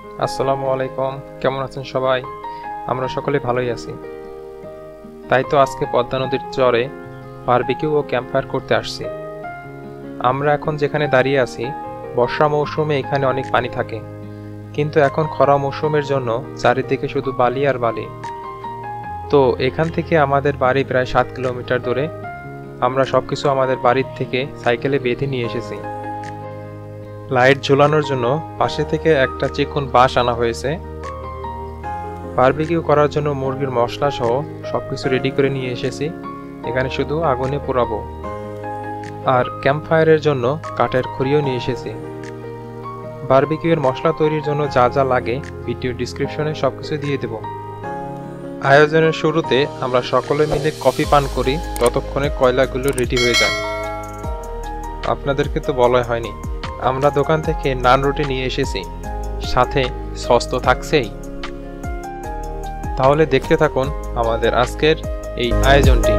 আসসালামু আলাইকুম, কেমন আছেন সবাই? আমরা সকলে ভালোই আছি। তাই তো আজকে পদ্মা নদীর চরে বারবিকিউ ও ক্যাম্পফায়ার করতে আসছি। আমরা এখন যেখানে দাঁড়িয়ে আছি, বর্ষা মৌসুমে এখানে অনেক পানি থাকে, কিন্তু এখন খরা মৌসুমের জন্য চারিদিকে শুধু বালি আর বালি। তো এখান থেকে আমাদের বাড়ি প্রায় 7 কিলোমিটার দূরে। আমরা সবকিছু আমাদের বাড়ির থেকে সাইকেলে বেঁধে নিয়ে এসেছি। লাইট ঝোলানোর জন্য পাশে থেকে একটা চিকন বাঁশ আনা হয়েছে। বারবিকিউ করার জন্য মুরগির মশলা সহ সবকিছু রেডি করে নিয়ে এসেছি। এখানে শুধু আগুনে পোড়াবো। আর ক্যাম্পফায়ারের জন্য কাঠের খড়িও নিয়ে এসেছি। বারবিকিউয়ের মশলা তৈরির জন্য যা যা লাগে ভিডিও ডিসক্রিপশনে সবকিছু দিয়ে দেব। আয়োজনের শুরুতে আমরা সকলে মিলে কফি পান করি, ততক্ষণে কয়লাগুলো রেডি হয়ে যায়। আপনাদেরকে তো বলাই হয়নি, আমরা দোকান থেকে নান রুটি নিয়ে এসেছি, সাথে সস তো থাকছেই। তাহলে দেখতে থাকুন আমাদের আজকের এই আয়োজনটি।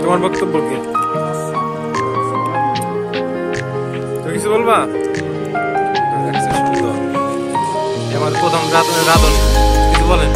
তোমার বক্তব্য কি? তুমি কিছু বলবা? আমার প্রথম রাধন কিছু বলেন।